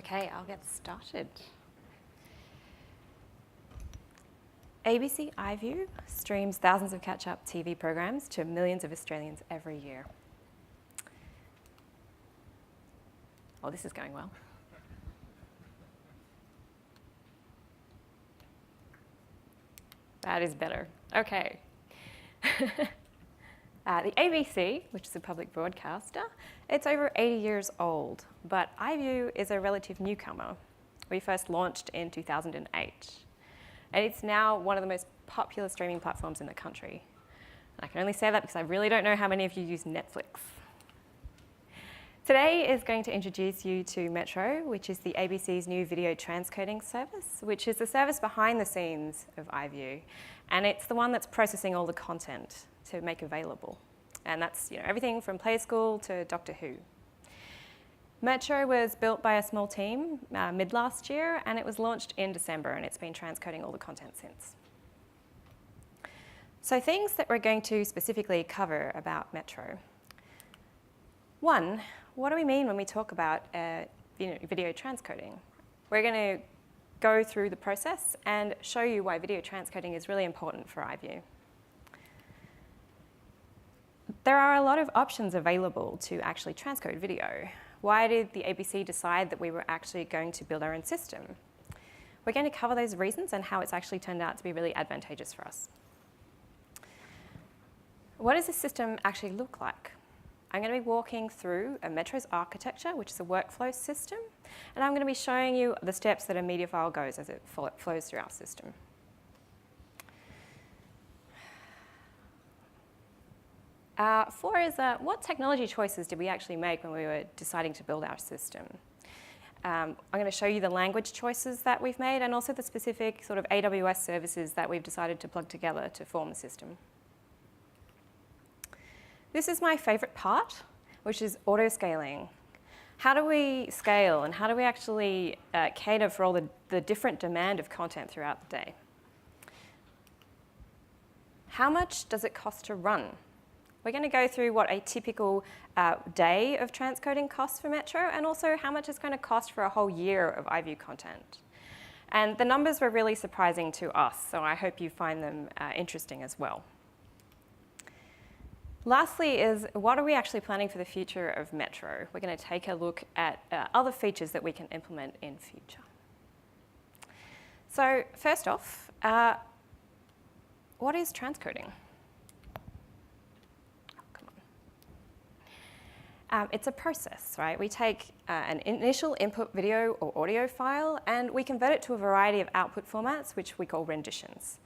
Okay, I'll get started. ABC iview streams thousands of catch-up TV programs to millions of Australians every year. Oh, this is going well. That is better. Okay. The ABC, which is a public broadcaster, it's over 80 years old, but iview is a relative newcomer. We first launched in 2008, and it's now one of the most popular streaming platforms in the country. And I can only say that because I really don't know how many of you use Netflix. Today is going to introduce you to Metro, which is the ABC's new video transcoding service, which is the service behind the scenes of iview, and it's the one that's processing all the content to make available. And that's everything from Play School to Doctor Who. Metro was built by a small team mid last year, and it was launched in December, and it's been transcoding all the content since. So things that we're going to specifically cover about Metro. One, what do we mean when we talk about video transcoding? We're going to go through the process and show you why video transcoding is really important for iview. There are a lot of options available to actually transcode video. Why did the ABC decide that we were actually going to build our own system? We're going to cover those reasons and how it's actually turned out to be really advantageous for us. What does this system actually look like? I'm going to be walking through a Metro's architecture, which is a workflow system, and I'm going to be showing you the steps that a media file goes as it flows through our system. Four is what technology choices did we actually make when we were deciding to build our system? I'm going to show you the language choices that we've made and also the specific sort of AWS services that we've decided to plug together to form the system. This is my favorite part, which is autoscaling. How do we scale and how do we actually cater for all the different demand of content throughout the day? How much does it cost to run? We're going to go through what a typical day of transcoding costs for Metro and also how much it's going to cost for a whole year of iview content. And the numbers were really surprising to us, so I hope you find them interesting as well. Lastly is, what are we actually planning for the future of Metro? We're going to take a look at other features that we can implement in future. So first off, what is transcoding? It's a process, right? We take an initial input video or audio file and we convert it to a variety of output formats, which we call renditions.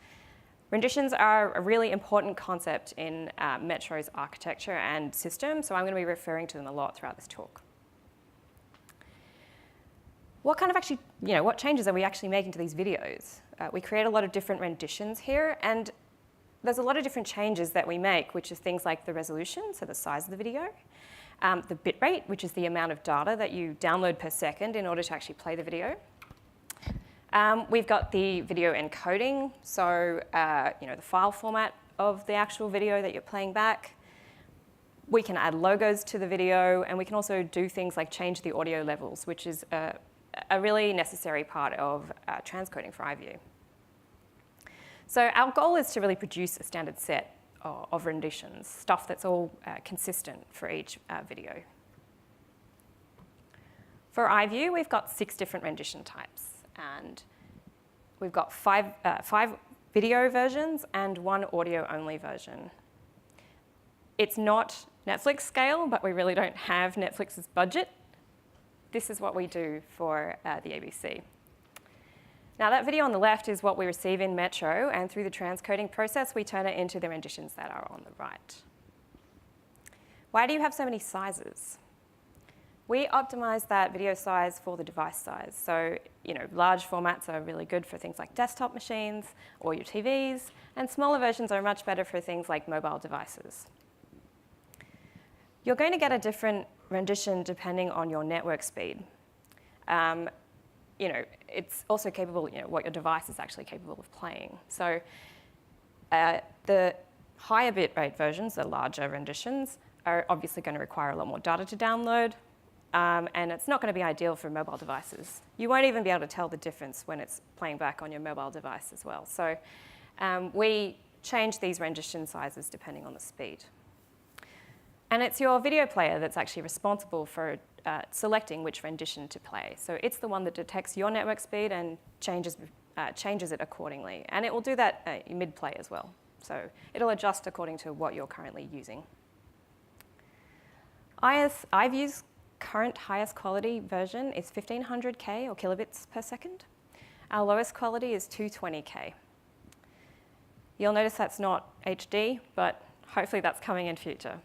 Renditions are a really important concept in Metro's architecture and system, so I'm going to be referring to them a lot throughout this talk. What changes are we actually making to these videos? We create a lot of different renditions here, and there's a lot of different changes that we make, which is things like the resolution, so the size of the video, the bitrate, which is the amount of data that you download per second in order to actually play the video. We've got the video encoding, so the file format of the actual video that you're playing back. We can add logos to the video, and we can also do things like change the audio levels, which is a really necessary part of transcoding for iview. So our goal is to really produce a standard set of renditions, stuff that's all consistent for each video. For iview, we've got 6 different rendition types, and we've got 5 video versions and 1 audio-only version. It's not Netflix scale, but we really don't have Netflix's budget. This is what we do for the ABC. Now that video on the left is what we receive in Metro, and through the transcoding process, we turn it into the renditions that are on the right. Why do you have so many sizes? We optimize that video size for the device size. So, large formats are really good for things like desktop machines or your TVs, and smaller versions are much better for things like mobile devices. You're going to get a different rendition depending on your network speed. It's also capable, what your device is actually capable of playing. So the higher bitrate versions, the larger renditions, are obviously going to require a lot more data to download. and it's not going to be ideal for mobile devices. You won't even be able to tell the difference when it's playing back on your mobile device as well. So we change these rendition sizes depending on the speed. And it's your video player that's actually responsible for selecting which rendition to play. So it's the one that detects your network speed and changes it accordingly. And it will do that mid-play as well. So it'll adjust according to what you're currently using. iview's current highest quality version is 1500K or kilobits per second. Our lowest quality is 220K. You'll notice that's not HD, but hopefully that's coming in future.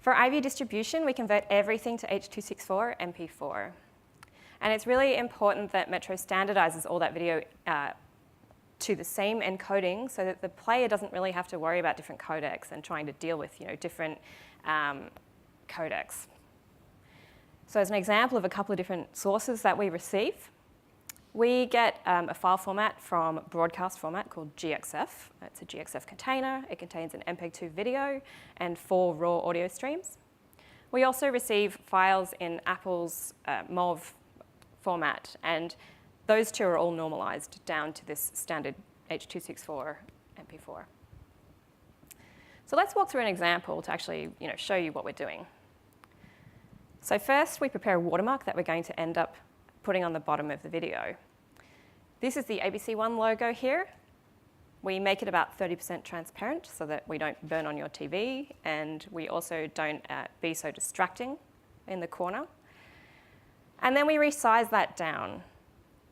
For iview distribution, we convert everything to H.264 MP4. And it's really important that Metro standardizes all that video to the same encoding so that the player doesn't really have to worry about different codecs and trying to deal with different codecs. So as an example of a couple of different sources that we receive, we get a file format from broadcast format called GXF. It's a GXF container. It contains an MPEG-2 video and 4 raw audio streams. We also receive files in Apple's MOV format, and those two are all normalized down to this standard H.264 MP4. So let's walk through an example to actually show you what we're doing. So first, we prepare a watermark that we're going to end up putting on the bottom of the video. This is the ABC1 logo here. We make it about 30% transparent so that we don't burn on your TV, and we also don't be so distracting in the corner. And then we resize that down.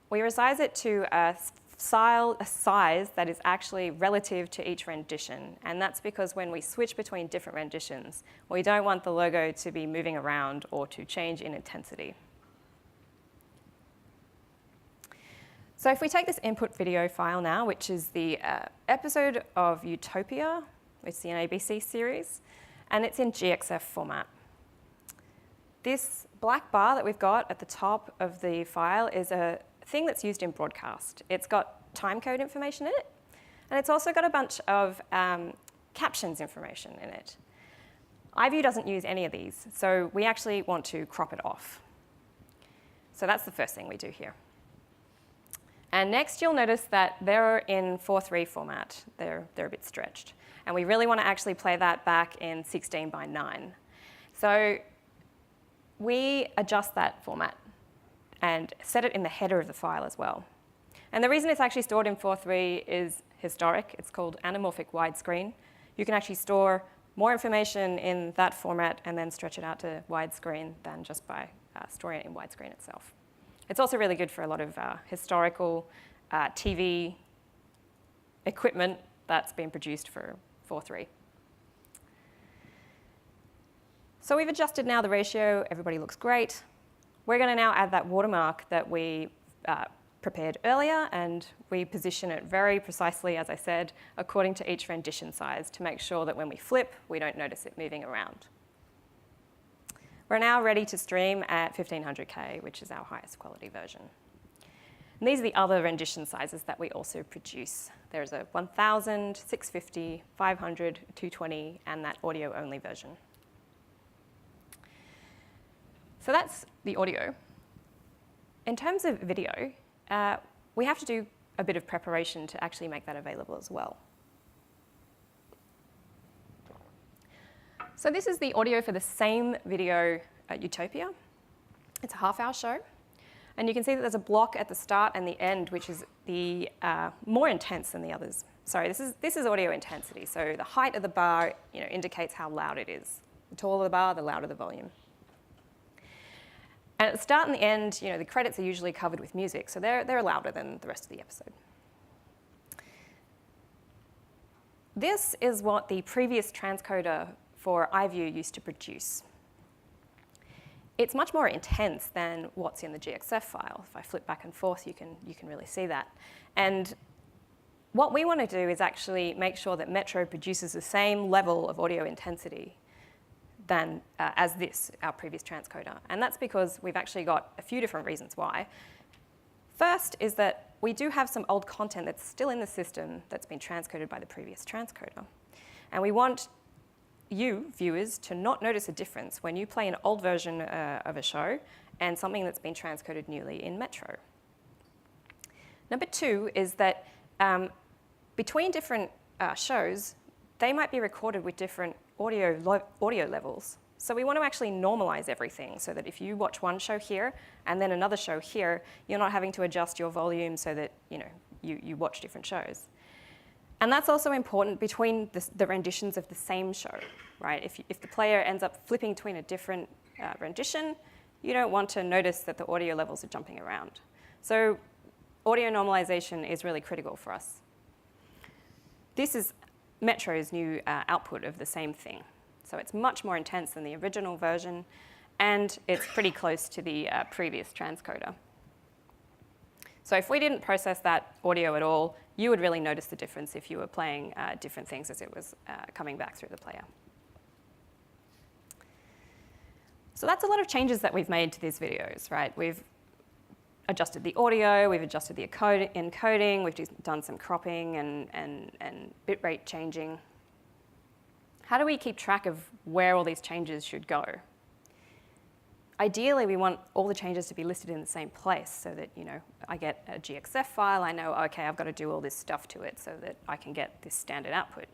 We resize it to a size that is actually relative to each rendition. And that's because when we switch between different renditions, we don't want the logo to be moving around or to change in intensity. So if we take this input video file now, which is the episode of Utopia, it's the ABC series, and it's in GXF format. This black bar that we've got at the top of the file is a thing that's used in broadcast. It's got timecode information in it, and it's also got a bunch of captions information in it. iview doesn't use any of these, so we actually want to crop it off. So that's the first thing we do here. And next, you'll notice that they're in 4:3 format. They're a bit stretched. And we really want to actually play that back in 16:9. So we adjust that format and set it in the header of the file as well. And the reason it's actually stored in 4:3 is historic. It's called anamorphic widescreen. You can actually store more information in that format and then stretch it out to widescreen than just by storing it in widescreen itself. It's also really good for a lot of historical TV equipment that's been produced for 4:3. So we've adjusted now the ratio. Everybody looks great. We're going to now add that watermark that we prepared earlier, and we position it very precisely, as I said, according to each rendition size to make sure that when we flip, we don't notice it moving around. We're now ready to stream at 1500K, which is our highest quality version. And these are the other rendition sizes that we also produce. There's a 1000, 650, 500, 220, and that audio-only version. So that's the audio. In terms of video, we have to do a bit of preparation to actually make that available as well. So this is the audio for the same video at Utopia. It's a half-hour show. And you can see that there's a block at the start and the end, which is the more intense than the others. Sorry, this is audio intensity. So the height of the bar indicates how loud it is. The taller the bar, the louder the volume. And at the start and the end, the credits are usually covered with music, so they're louder than the rest of the episode. This is what the previous transcoder for iview used to produce. It's much more intense than what's in the GXF file. If I flip back and forth, you can really see that. And what we want to do is actually make sure that Metro produces the same level of audio intensity than as this, our previous transcoder. And that's because we've actually got a few different reasons why. First is that we do have some old content that's still in the system that's been transcoded by the previous transcoder. And we want you, viewers, to not notice a difference when you play an old version of a show and something that's been transcoded newly in Metro. Number 2 is that between different shows, they might be recorded with different audio levels. So we want to actually normalize everything so that if you watch one show here and then another show here, you're not having to adjust your volume so that you watch different shows. And that's also important between the renditions of the same show, right? If the player ends up flipping between a different rendition, you don't want to notice that the audio levels are jumping around. So audio normalization is really critical for us. This is Metro's new output of the same thing. So it's much more intense than the original version, and it's pretty close to the previous transcoder. So if we didn't process that audio at all, you would really notice the difference if you were playing different things as it was coming back through the player. So that's a lot of changes that we've made to these videos, right? We've adjusted the audio, we've adjusted the encoding, we've done some cropping and bitrate changing. How do we keep track of where all these changes should go? Ideally, we want all the changes to be listed in the same place so that, I get a GXF file, I know, okay, I've got to do all this stuff to it so that I can get this standard output.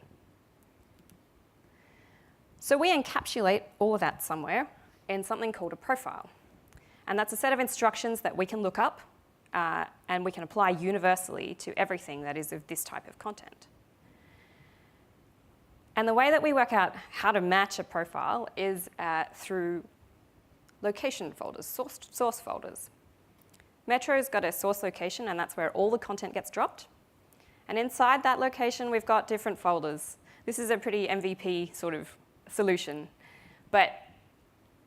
So we encapsulate all of that somewhere in something called a profile. And that's a set of instructions that we can look up and we can apply universally to everything that is of this type of content. And the way that we work out how to match a profile is through location folders, source folders. Metro's got a source location, and that's where all the content gets dropped. And inside that location, we've got different folders. This is a pretty MVP sort of solution. But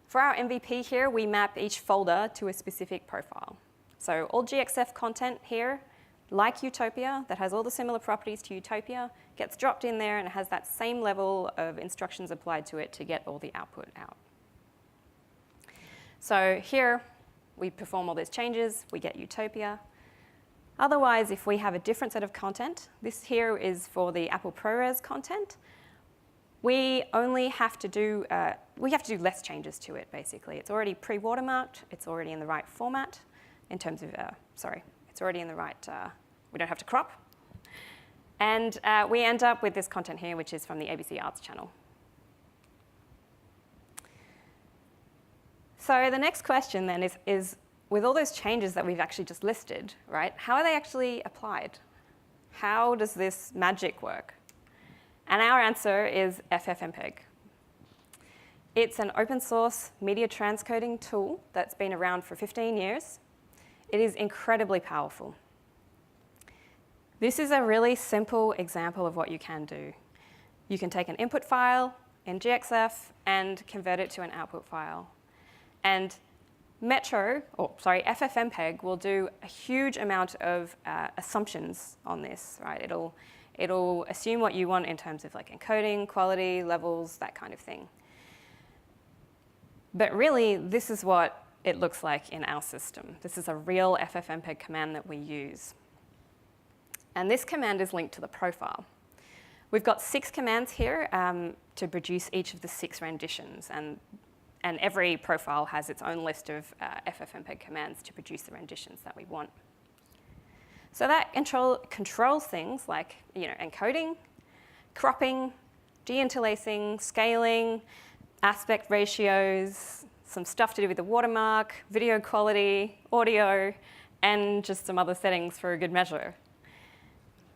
for our MVP here, we map each folder to a specific profile. So all GXF content here, like Utopia, that has all the similar properties to Utopia, gets dropped in there and it has that same level of instructions applied to it to get all the output out. So here, we perform all these changes, we get Utopia. Otherwise, if we have a different set of content, this here is for the Apple ProRes content, we only have to do, less changes to it, basically. It's already pre-watermarked, it's already in the right format, in terms of, it's already in the right, we don't have to crop. And we end up with this content here, which is from the ABC Arts channel. So the next question then is with all those changes that we've actually just listed, right, how are they actually applied? How does this magic work? And our answer is FFmpeg. It's an open source media transcoding tool that's been around for 15 years. It is incredibly powerful. This is a really simple example of what you can do. You can take an input file in GXF and convert it to an output file. And FFmpeg will do a huge amount of assumptions on this, right? It'll assume what you want in terms of like encoding, quality, levels, that kind of thing. But really, this is what it looks like in our system. This is a real FFmpeg command that we use. And this command is linked to the profile. We've got 6 commands here to produce each of the 6 renditions. And every profile has its own list of FFmpeg commands to produce the renditions that we want. So that controls things like encoding, cropping, deinterlacing, scaling, aspect ratios, some stuff to do with the watermark, video quality, audio, and just some other settings for a good measure.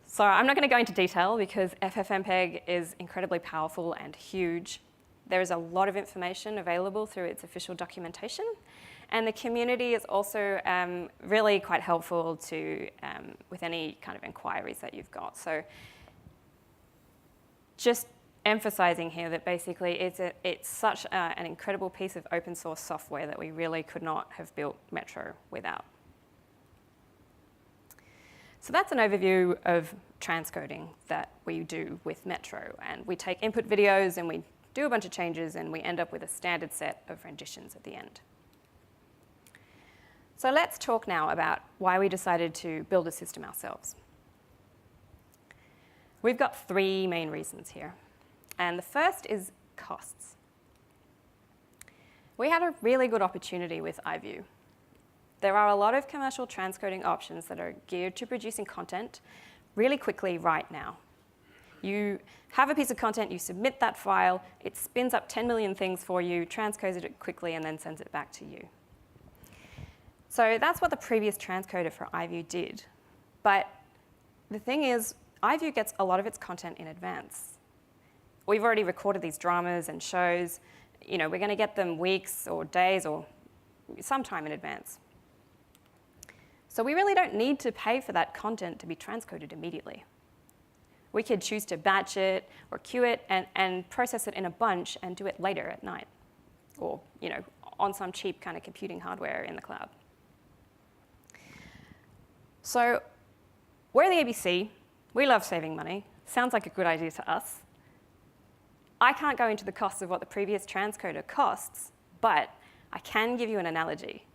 So I'm not going to go into detail because FFmpeg is incredibly powerful and huge. There is a lot of information available through its official documentation. And the community is also really quite helpful to with any kind of inquiries that you've got. So just emphasizing here that basically it's such an incredible piece of open source software that we really could not have built Metro without. So that's an overview of transcoding that we do with Metro. And we take input videos and we do a bunch of changes and we end up with a standard set of renditions at the end. So let's talk now about why we decided to build a system ourselves. We've got 3 main reasons here. And the first is costs. We had a really good opportunity with iview. There are a lot of commercial transcoding options that are geared to producing content really quickly right now. You have a piece of content, you submit that file, it spins up 10 million things for you, transcodes it quickly, and then sends it back to you. So that's what the previous transcoder for iview did. But the thing is, iview gets a lot of its content in advance. We've already recorded these dramas and shows. You know, we're going to get them weeks or days or sometime in advance. So we really don't need to pay for that content to be transcoded immediately. We could choose to batch it or queue it and process it in a bunch and do it later at night, or on some cheap kind of computing hardware in the cloud. So we're the ABC. We love saving money. Sounds like a good idea to us. I can't go into the costs of what the previous transcoder costs, but I can give you an analogy.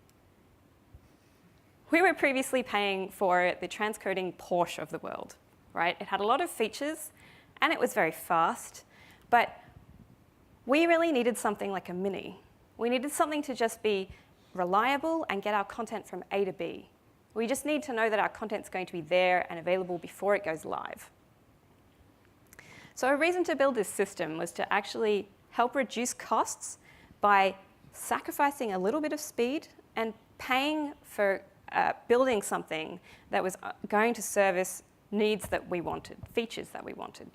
We were previously paying for the transcoding Porsche of the world, right? It had a lot of features, and it was very fast, but we really needed something like a Mini. We needed something to just be reliable and get our content from A to B. We just need to know that our content's going to be there and available before it goes live. So a reason to build this system was to actually help reduce costs by sacrificing a little bit of speed and paying for building something that was going to service needs that we wanted, features that we wanted.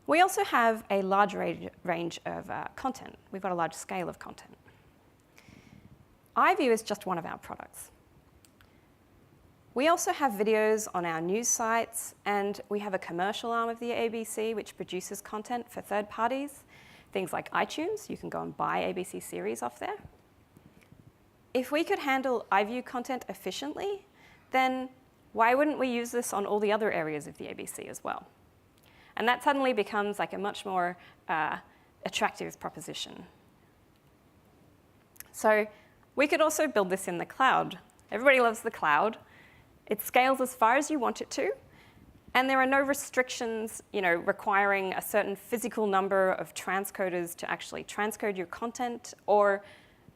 We also have a large range of content. We've got a large scale of content. iview is just one of our products. We also have videos on our news sites, and we have a commercial arm of the ABC which produces content for third parties, things like iTunes. You can go and buy ABC series off there. If we could handle iview content efficiently, then why wouldn't we use this on all the other areas of the ABC as well? And that suddenly becomes like a much more attractive proposition. So we could also build this in the cloud. Everybody loves the cloud. It scales as far as you want it to, and there are no restrictions, requiring a certain physical number of transcoders to actually transcode your content, or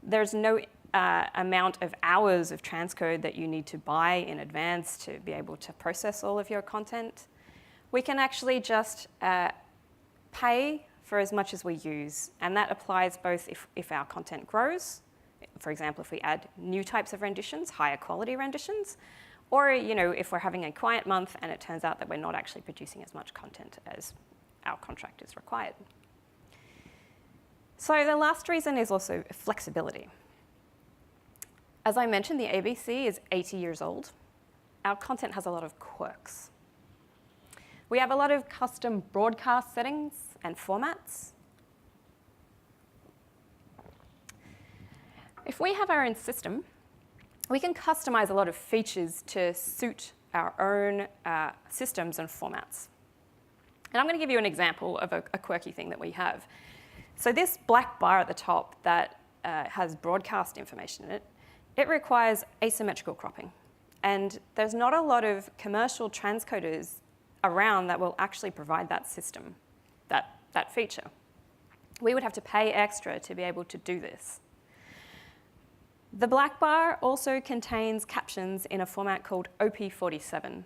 there's no amount of hours of transcode that you need to buy in advance to be able to process all of your content. We can actually just pay for as much as we use, and that applies both if our content grows, for example, if we add new types of renditions, higher quality renditions, or if we're having a quiet month and it turns out that we're not actually producing as much content as our contract is required. So the last reason is also flexibility. As I mentioned, the ABC is 80 years old. Our content has a lot of quirks. We have a lot of custom broadcast settings and formats. If we have our own system, we can customize a lot of features to suit our own systems and formats. And I'm going to give you an example of a quirky thing that we have. So this black bar at the top that has broadcast information in it, it requires asymmetrical cropping. And there's not a lot of commercial transcoders around that will actually provide that system, that feature. We would have to pay extra to be able to do this. The black bar also contains captions in a format called OP47.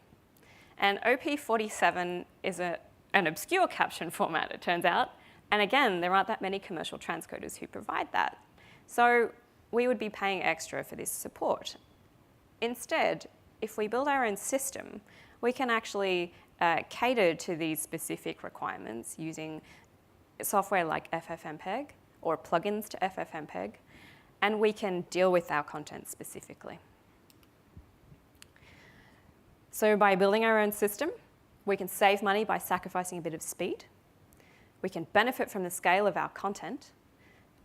And OP47 is an obscure caption format, it turns out. And again, there aren't that many commercial transcoders who provide that. So we would be paying extra for this support. Instead, if we build our own system, we can actually cater to these specific requirements using software like FFmpeg or plugins to FFmpeg, and we can deal with our content specifically. So by building our own system, we can save money by sacrificing a bit of speed. We can benefit from the scale of our content,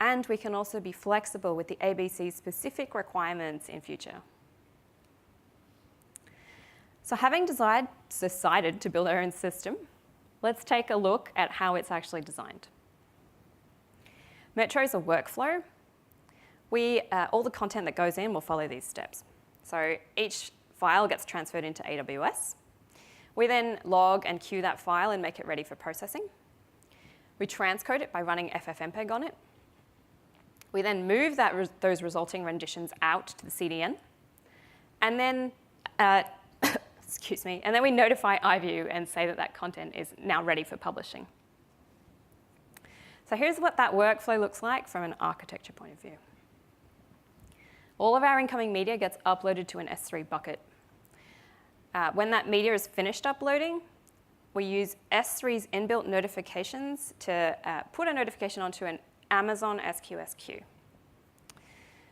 and we can also be flexible with the ABC's specific requirements in future. So having decided to build our own system, let's take a look at how it's actually designed. Metro is a workflow. All the content that goes in will follow these steps. So each file gets transferred into AWS. We then log and queue that file and make it ready for processing. We transcode it by running FFmpeg on it. We then move those resulting renditions out to the CDN. And then, excuse me, and then we notify iview and say that that content is now ready for publishing. So here's what that workflow looks like from an architecture point of view. All of our incoming media gets uploaded to an S3 bucket. When that media is finished uploading, we use S3's inbuilt notifications to put a notification onto an Amazon SQS queue.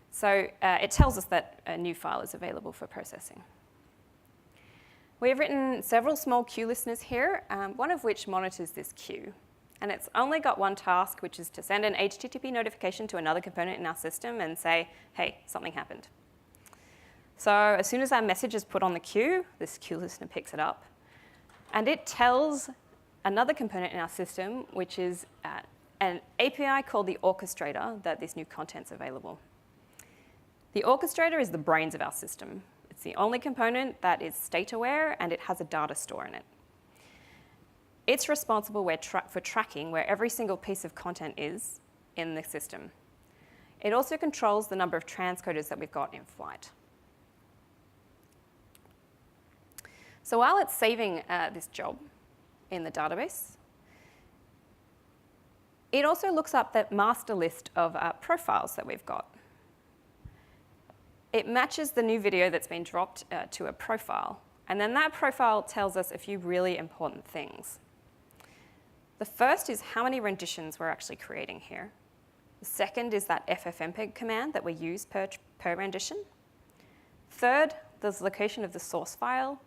So it tells us that a new file is available for processing. We have written several small queue listeners here, one of which monitors this queue. And it's only got one task, which is to send an HTTP notification to another component in our system and say, hey, something happened. So as soon as our message is put on the queue, this queue listener picks it up. And it tells another component in our system, which is an API called the orchestrator, that this new content's available. The orchestrator is the brains of our system. It's the only component that is state-aware, and it has a data store in it. It's responsible for tracking where every single piece of content is in the system. It also controls the number of transcoders that we've got in flight. So while it's saving this job in the database, it also looks up that master list of profiles that we've got. It matches the new video that's been dropped to a profile, and then that profile tells us a few really important things. The first is how many renditions we're actually creating here. The second is that FFmpeg command that we use per rendition. Third, the location of the source file.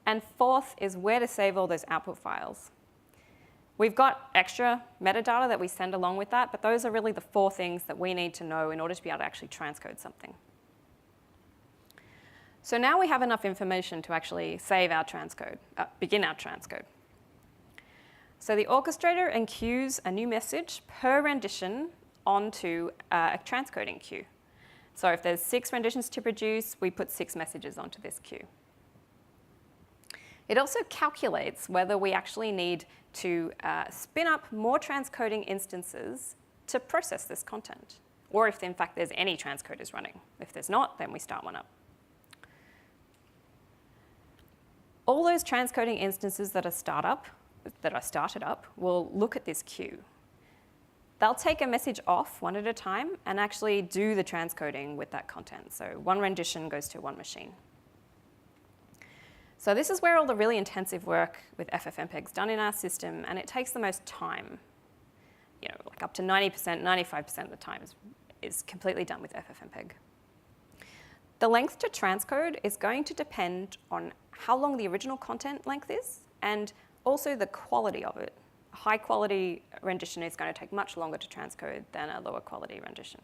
And fourth is where to save all those output files. We've got extra metadata that we send along with that, but those are really the 4 things that we need to know in order to be able to actually transcode something. So now we have enough information to actually save our transcode, begin our transcode. So the orchestrator enqueues a new message per rendition onto a transcoding queue. So if there's 6 renditions to produce, we put 6 messages onto this queue. It also calculates whether we actually need to spin up more transcoding instances to process this content, or if in fact there's any transcoders running. If there's not, then we start one up. All those transcoding instances that are started up will look at this queue. They'll take a message off one at a time and actually do the transcoding with that content. So one rendition goes to one machine. So this is where all the really intensive work with FFmpeg is done in our system, and it takes the most time. You know, like up to 90%, 95% of the time is completely done with FFmpeg. The length to transcode is going to depend on how long the original content length is, and also the quality of it. A high quality rendition is going to take much longer to transcode than a lower quality rendition.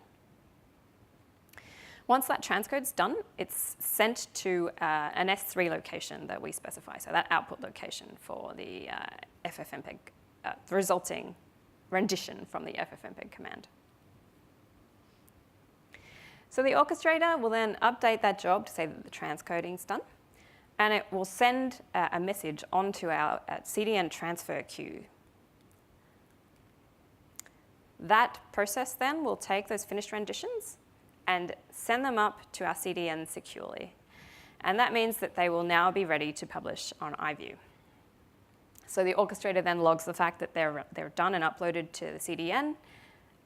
Once that transcode's done, it's sent to an S3 location that we specify, so that output location for the FFmpeg, the resulting rendition from the FFmpeg command. So the orchestrator will then update that job to say that the transcoding's done, and it will send a message onto our CDN transfer queue. That process then will take those finished renditions and send them up to our CDN securely. And that means that they will now be ready to publish on iview. So the orchestrator then logs the fact that they're done and uploaded to the CDN,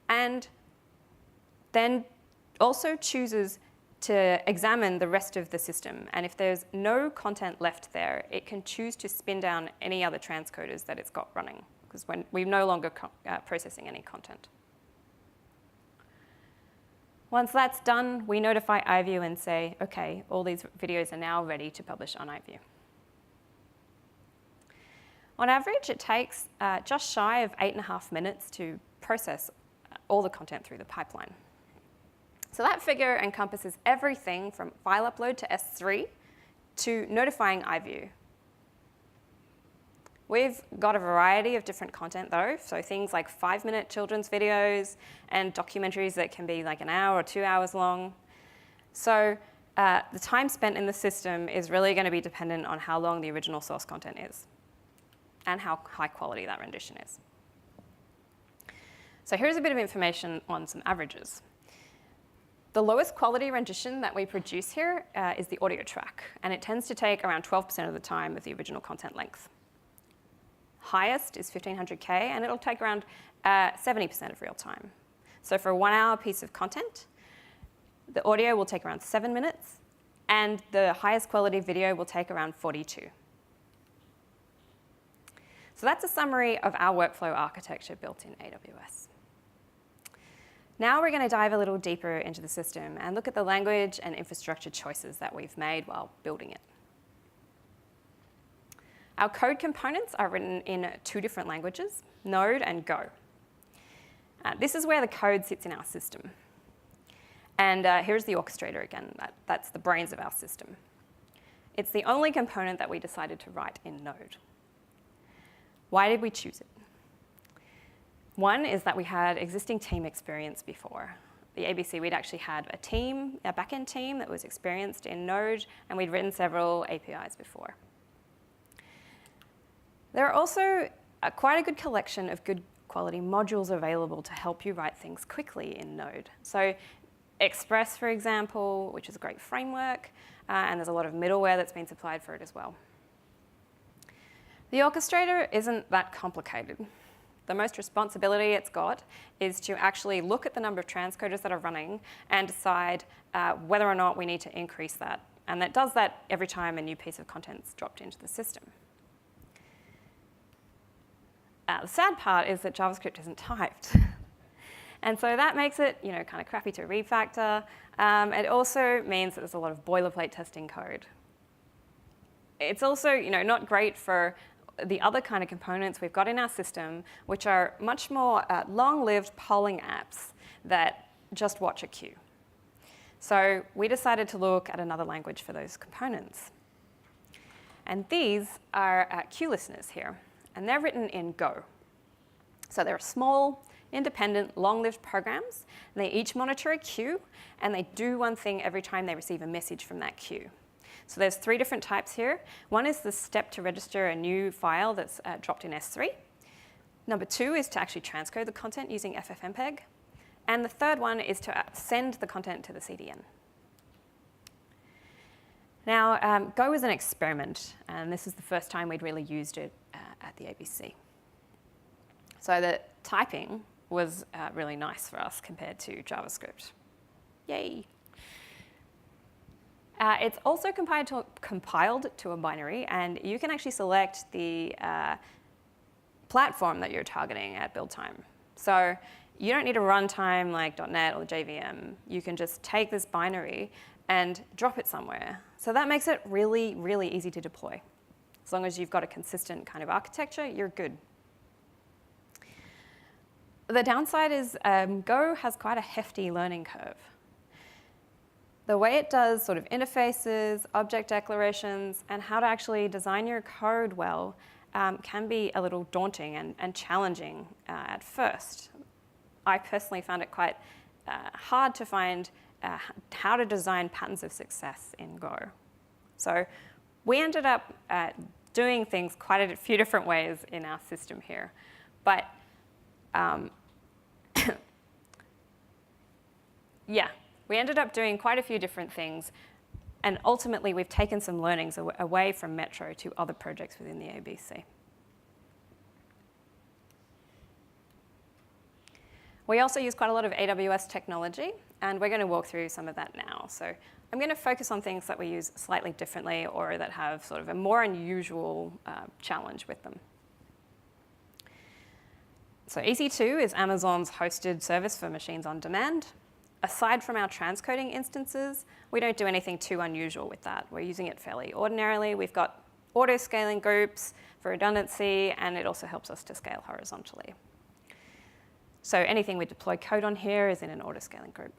and then also chooses to examine the rest of the system. And if there's no content left there, it can choose to spin down any other transcoders that it's got running, because we're no longer processing any content. Once that's done, we notify iview and say, OK, all these videos are now ready to publish on iview. On average, it takes just shy of 8.5 minutes to process all the content through the pipeline. So that figure encompasses everything from file upload to S3 to notifying iview. We've got a variety of different content though, so things like 5-minute children's videos and documentaries that can be like an hour or 2 hours long. So the time spent in the system is really going to be dependent on how long the original source content is and how high quality that rendition is. So here's a bit of information on some averages. The lowest quality rendition that we produce here is the audio track, and it tends to take around 12% of the time of the original content length. Highest is 1500K, and it'll take around 70% of real time. So for a 1 hour piece of content, the audio will take around 7 minutes, and the highest quality video will take around 42. So that's a summary of our workflow architecture built in AWS. Now we're going to dive a little deeper into the system and look at the language and infrastructure choices that we've made while building it. Our code components are written in 2 different languages, Node and Go. This is where the code sits in our system. And here's the orchestrator again. That's the brains of our system. It's the only component that we decided to write in Node. Why did we choose it? One is that we had existing team experience before. The ABC, we'd actually had a team, a backend team that was experienced in Node, and we'd written several APIs before. There are also quite a good collection of good quality modules available to help you write things quickly in Node. So Express, for example, which is a great framework, and there's a lot of middleware that's been supplied for it as well. The orchestrator isn't that complicated. The most responsibility it's got is to actually look at the number of transcoders that are running and decide whether or not we need to increase that. And that does that every time a new piece of content is dropped into the system. The sad part is that JavaScript isn't typed. And so that makes it, kind of crappy to refactor. It also means that there's a lot of boilerplate testing code. It's also, not great for the other kind of components we've got in our system, which are much more long-lived polling apps that just watch a queue. So we decided to look at another language for those components. And these are queue listeners here, and they're written in Go. So they're small, independent, long-lived programs. They each monitor a queue, and they do one thing every time they receive a message from that queue. So there's 3 different types here. One is the step to register a new file that's dropped in S3. Number 2 is to actually transcode the content using FFmpeg. And the third one is to send the content to the CDN. Now, Go is an experiment, and this is the first time we'd really used it at the ABC. So the typing was really nice for us compared to JavaScript. Yay. It's also compiled to a binary, and you can actually select the platform that you're targeting at build time. So you don't need a runtime like .NET or the JVM. You can just take this binary and drop it somewhere. So that makes it really, really easy to deploy. As long as you've got a consistent kind of architecture, you're good. The downside is Go has quite a hefty learning curve. The way it does sort of interfaces, object declarations, and how to actually design your code well can be a little daunting and challenging at first. I personally found it quite hard to find how to design patterns of success in Go. So we ended up doing things quite a few different ways in our system here. But yeah. We ended up doing quite a few different things, and ultimately we've taken some learnings away from Metro to other projects within the ABC. We also use quite a lot of AWS technology, and we're going to walk through some of that now. So I'm going to focus on things that we use slightly differently or that have sort of a more unusual challenge with them. So EC2 is Amazon's hosted service for machines on demand. Aside from our transcoding instances, we don't do anything too unusual with that. We're using it fairly ordinarily. We've got auto-scaling groups for redundancy, and it also helps us to scale horizontally. So anything we deploy code on here is in an auto-scaling group.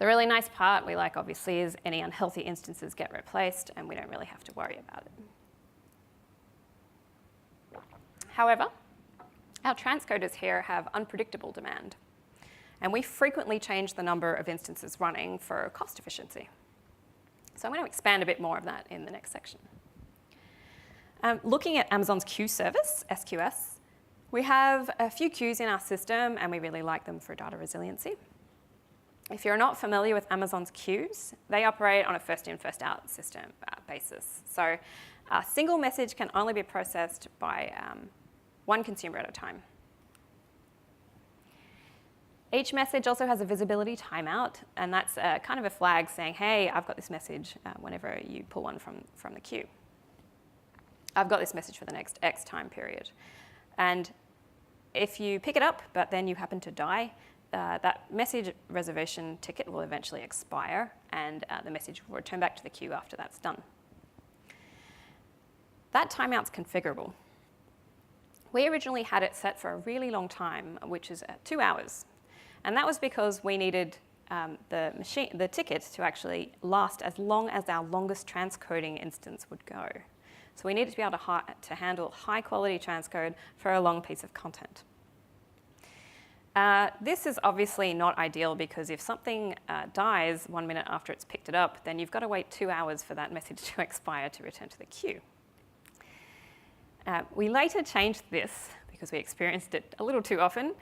The really nice part we like, obviously, is any unhealthy instances get replaced, and we don't really have to worry about it. However, our transcoders here have unpredictable demand, and we frequently change the number of instances running for cost efficiency. So I'm going to expand a bit more of that in the next section. Looking at Amazon's queue service, SQS, We have a few queues in our system, and we really like them for data resiliency. If you're not familiar with Amazon's queues, they operate on a first in, first out system basis. So a single message can only be processed by one consumer at a time. Each message also has a visibility timeout, and that's kind of a flag saying, hey, I've got this message whenever you pull one from the queue. I've got this message for the next X time period. And if you pick it up, but then you happen to die, that message reservation ticket will eventually expire, and the message will return back to the queue after that's done. That timeout's configurable. We originally had it set for a really long time, which is 2 hours. And that was because we needed the ticket to actually last as long as our longest transcoding instance would go. So we needed to be able to handle high-quality transcode for a long piece of content. This is obviously not ideal because if something dies 1 minute after it's picked it up, then you've got to wait 2 hours for that message to expire to return to the queue. We later changed this, because we experienced it a little too often,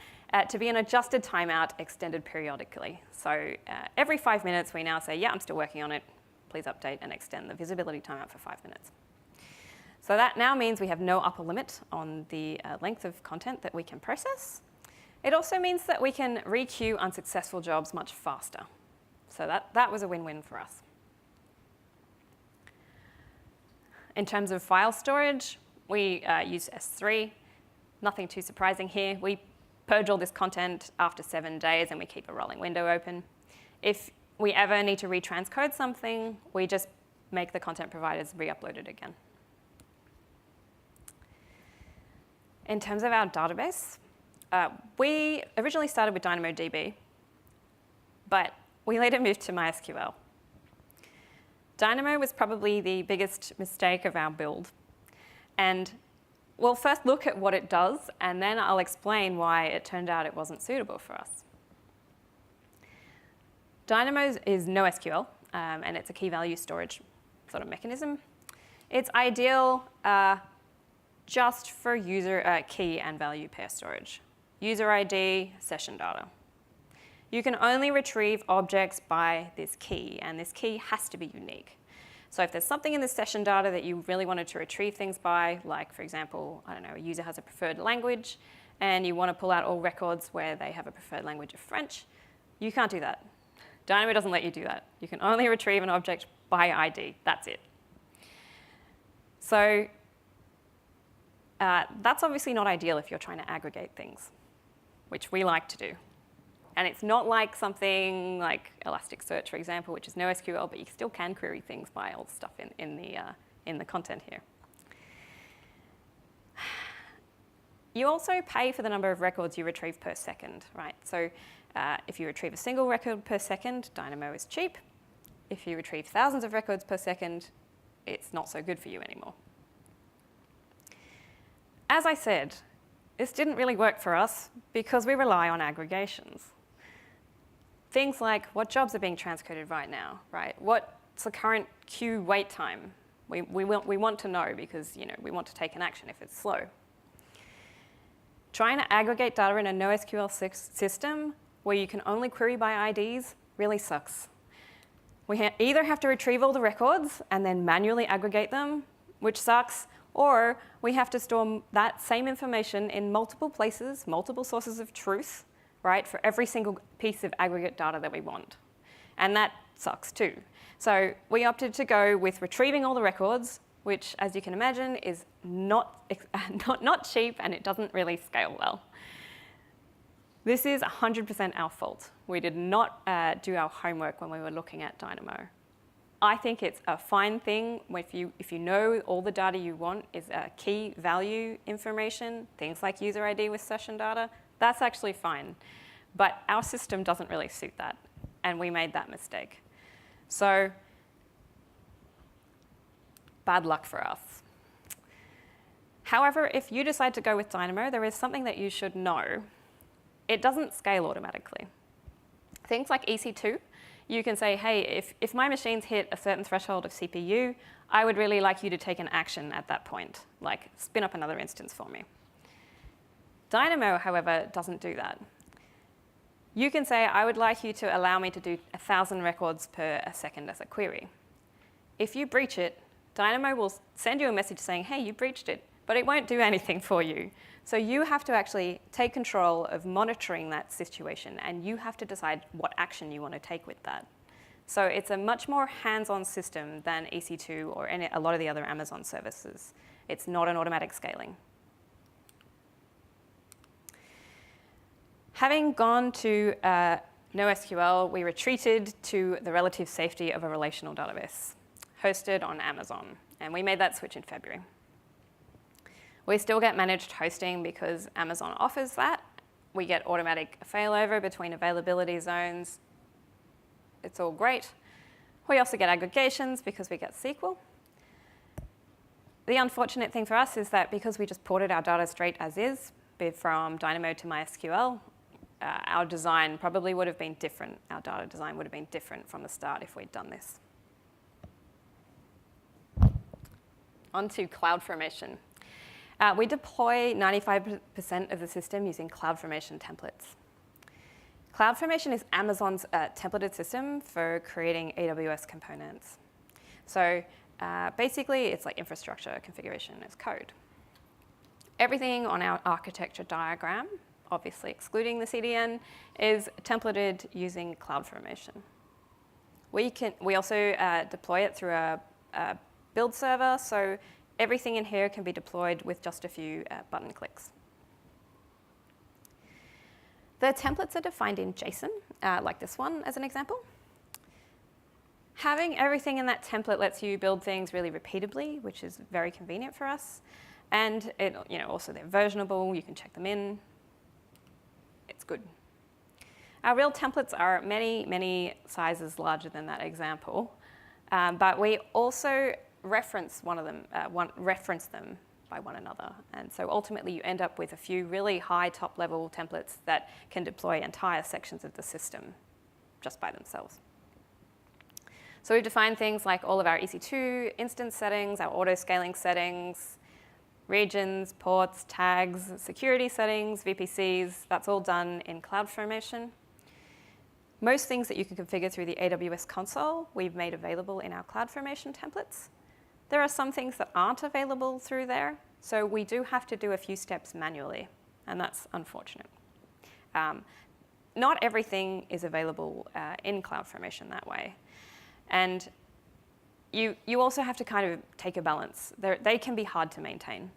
to be an adjusted timeout extended periodically. So every 5 minutes, we now say, yeah, I'm still working on it. Please update and extend the visibility timeout for 5 minutes. So that now means we have no upper limit on the length of content that we can process. It also means that we can re-queue unsuccessful jobs much faster. So that was a win-win for us. In terms of file storage, we use S3. Nothing too surprising here. We purge all this content after 7 days, and we keep a rolling window open. If we ever need to retranscode something, we just make the content providers re-upload it again. In terms of our database, we originally started with DynamoDB, but we later moved to MySQL. Dynamo was probably the biggest mistake of our build. And we'll first look at what it does, and then I'll explain why it turned out it wasn't suitable for us. Dynamo is NoSQL, and it's a key value storage sort of mechanism. It's ideal just for user key and value pair storage. User ID, session data. You can only retrieve objects by this key, and this key has to be unique. So if there's something in the session data that you really wanted to retrieve things by, like, for example, I don't know, a user has a preferred language, and you want to pull out all records where they have a preferred language of French, you can't do that. Dynamo doesn't let you do that. You can only retrieve an object by ID. That's it. So that's obviously not ideal if you're trying to aggregate things, which we like to do. And it's not like something like Elasticsearch, for example, which is NoSQL, but you still can query things by all the stuff in the content here. You also pay for the number of records you retrieve per second, right? So if you retrieve a single record per second, Dynamo is cheap. If you retrieve thousands of records per second, it's not so good for you anymore. As I said, this didn't really work for us because we rely on aggregations. Things like what jobs are being transcoded right now, right? What's the current queue wait time? We want to know because we want to take an action if it's slow. Trying to aggregate data in a NoSQL system where you can only query by IDs really sucks. We either have to retrieve all the records and then manually aggregate them, which sucks, or we have to store that same information in multiple places, multiple sources of truth, right, for every single piece of aggregate data that we want. And that sucks too. So we opted to go with retrieving all the records, which, as you can imagine, is not cheap, and it doesn't really scale well. This is 100% our fault. We did not do our homework when we were looking at Dynamo. I think it's a fine thing if you know all the data you want is key value information, things like user ID with session data, that's actually fine. But our system doesn't really suit that, and we made that mistake. So bad luck for us. However, if you decide to go with Dynamo, there is something that you should know. It doesn't scale automatically. Things like EC2, you can say, hey, if my machines hit a certain threshold of CPU, I would really like you to take an action at that point, like spin up another instance for me. Dynamo, however, doesn't do that. You can say, I would like you to allow me to do 1,000 records per second as a query. If you breach it, Dynamo will send you a message saying, hey, you breached it, but it won't do anything for you. So you have to actually take control of monitoring that situation, and you have to decide what action you want to take with that. So it's a much more hands-on system than EC2 or a lot of the other Amazon services. It's not an automatic scaling. Having gone to NoSQL, we retreated to the relative safety of a relational database hosted on Amazon, and we made that switch in February. We still get managed hosting because Amazon offers that. We get automatic failover between availability zones. It's all great. We also get aggregations because we get SQL. The unfortunate thing for us is that because we just ported our data straight as is, from Dynamo to MySQL, our design probably would have been different. Our data design would have been different from the start if we'd done this. On to CloudFormation. We deploy 95% of the system using CloudFormation templates. CloudFormation is Amazon's templated system for creating AWS components. So basically, it's like infrastructure configuration as code. Everything on our architecture diagram, obviously excluding the CDN, is templated using CloudFormation. We also deploy it through a build server, so everything in here can be deployed with just a few button clicks. The templates are defined in JSON, like this one as an example. Having everything in that template lets you build things really repeatably, which is very convenient for us. And also they're versionable, you can check them in. It's good. Our real templates are many, many sizes larger than that example, but we also reference them by one another. And so ultimately you end up with a few really high top-level templates that can deploy entire sections of the system just by themselves. So we've defined things like all of our EC2 instance settings, our auto-scaling settings, regions, ports, tags, security settings, VPCs. That's all done in CloudFormation. Most things that you can configure through the AWS console, we've made available in our CloudFormation templates. There are some things that aren't available through there, so we do have to do a few steps manually, and that's unfortunate. Not everything is available in CloudFormation that way. And you also have to kind of take a balance. They can be hard to maintain.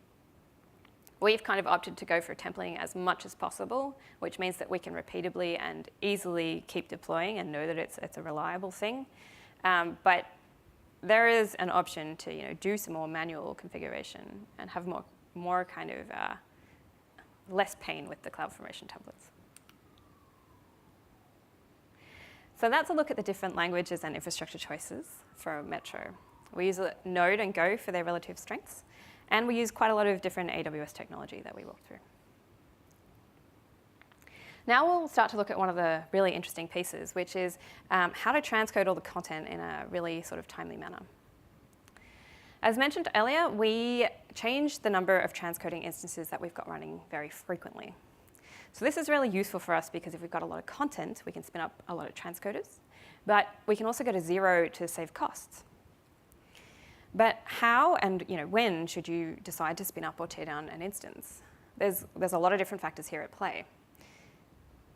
We've kind of opted to go for templating as much as possible, which means that we can repeatably and easily keep deploying and know that it's a reliable thing. But there is an option to do some more manual configuration and have more kind of less pain with the CloudFormation templates. So that's a look at the different languages and infrastructure choices for Metro. We use Node and Go for their relative strengths, and we use quite a lot of different AWS technology that we walk through. Now we'll start to look at one of the really interesting pieces, which is how to transcode all the content in a really sort of timely manner. As mentioned earlier, we changed the number of transcoding instances that we've got running very frequently. So this is really useful for us because if we've got a lot of content, we can spin up a lot of transcoders, but we can also go to 0 to save costs. But how and when should you decide to spin up or tear down an instance? There's a lot of different factors here at play.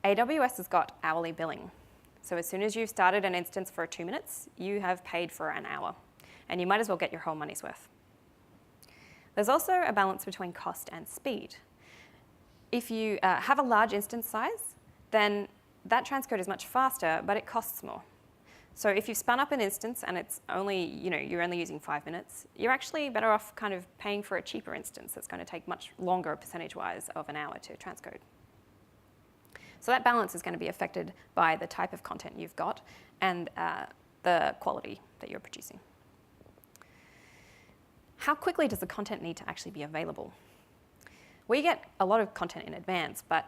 AWS has got hourly billing. So as soon as you've started an instance for 2 minutes, you have paid for an hour, and you might as well get your whole money's worth. There's also a balance between cost and speed. If you have a large instance size, then that transcode is much faster, but it costs more. So if you've spun up an instance and it's only, you're only using 5 minutes, you're actually better off kind of paying for a cheaper instance that's going to take much longer percentage-wise of an hour to transcode. So that balance is going to be affected by the type of content you've got and the quality that you're producing. How quickly does the content need to actually be available? We get a lot of content in advance, but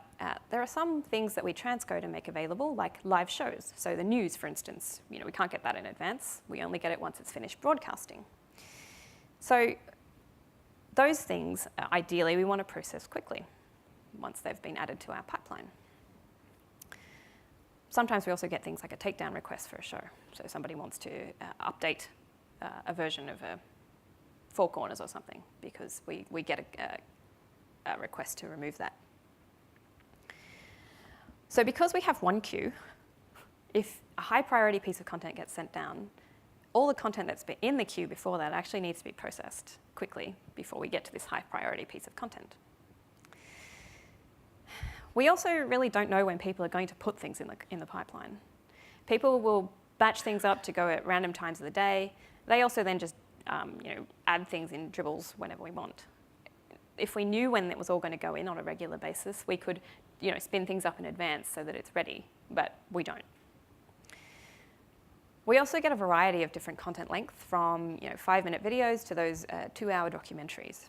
there are some things that we transcode and make available, like live shows. So the news, for instance, we can't get that in advance. We only get it once it's finished broadcasting. So those things, ideally, we want to process quickly. once they've been added to our pipeline. Sometimes we also get things like a takedown request for a show. So somebody wants to update a version of Four Corners or something, because we get a request to remove that. So because we have one queue, if a high priority piece of content gets sent down, all the content that's been in the queue before that actually needs to be processed quickly before we get to this high priority piece of content. We also really don't know when people are going to put things in the pipeline. People will batch things up to go at random times of the day. They also then just add things in dribbles whenever we want. If we knew when it was all going to go in on a regular basis, we could spin things up in advance so that it's ready, but we don't. We also get a variety of different content length, from 5-minute videos to those 2-hour documentaries.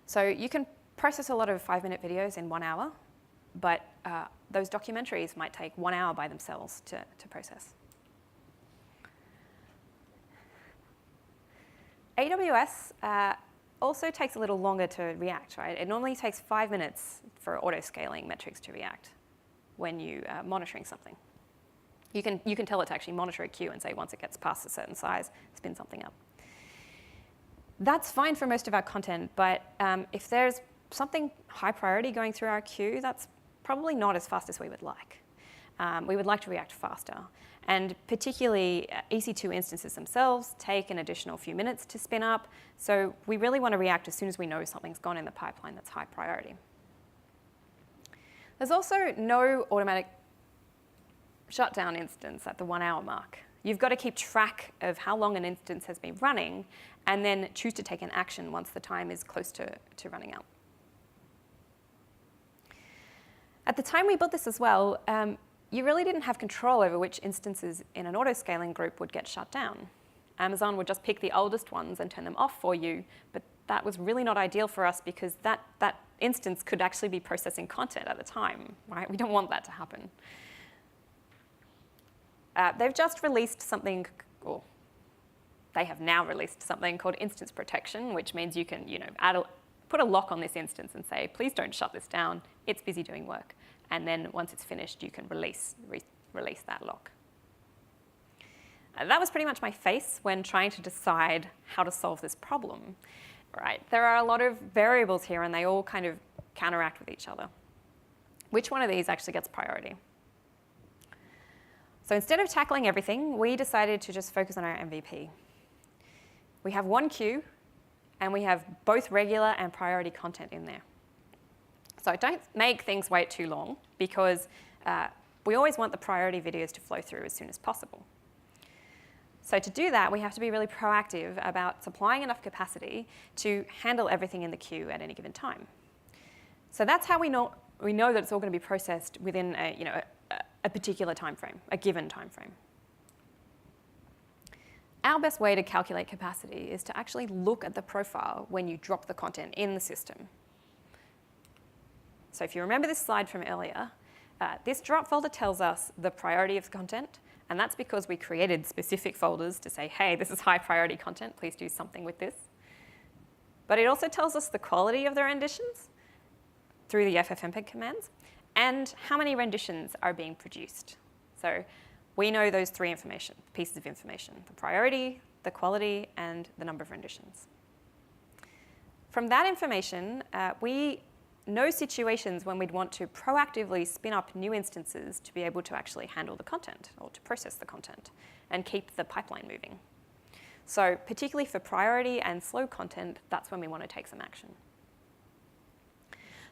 So you can process a lot of 5-minute videos in 1 hour, but those documentaries might take 1 hour by themselves to process. AWS also takes a little longer to react, right? It normally takes 5 minutes for autoscaling metrics to react when you are monitoring something. You can tell it to actually monitor a queue and say once it gets past a certain size, spin something up. That's fine for most of our content, but if there's something high priority going through our queue, that's probably not as fast as we would like. We would like to react faster. And particularly EC2 instances themselves take an additional few minutes to spin up, so we really want to react as soon as we know something's gone in the pipeline that's high priority. There's also no automatic shutdown instance at the 1 hour mark. You've got to keep track of how long an instance has been running and then choose to take an action once the time is close to running out. At the time we built this as well, you really didn't have control over which instances in an autoscaling group would get shut down. Amazon would just pick the oldest ones and turn them off for you, but that was really not ideal for us because that instance could actually be processing content at the time, right? We don't want that to happen. They've just released something, or they have now released something called instance protection, which means you can, put a lock on this instance and say, please don't shut this down. It's busy doing work. And then once it's finished, you can release that lock. That was pretty much my face when trying to decide how to solve this problem. Right? There are a lot of variables here, and they all kind of counteract with each other. Which one of these actually gets priority? So instead of tackling everything, we decided to just focus on our MVP. We have one queue, and we have both regular and priority content in there. So don't make things wait too long, because we always want the priority videos to flow through as soon as possible. So to do that, we have to be really proactive about supplying enough capacity to handle everything in the queue at any given time. So that's how we know that it's all going to be processed within a particular time frame, a given time frame. Our best way to calculate capacity is to actually look at the profile when you drop the content in the system. So if you remember this slide from earlier, this drop folder tells us the priority of content, and that's because we created specific folders to say, hey, this is high priority content, please do something with this. But it also tells us the quality of the renditions through the FFmpeg commands, and how many renditions are being produced. So we know those three pieces of information: the priority, the quality, and the number of renditions. From that information, we know situations when we'd want to proactively spin up new instances to be able to actually handle the content or to process the content and keep the pipeline moving. So particularly for priority and slow content, that's when we want to take some action.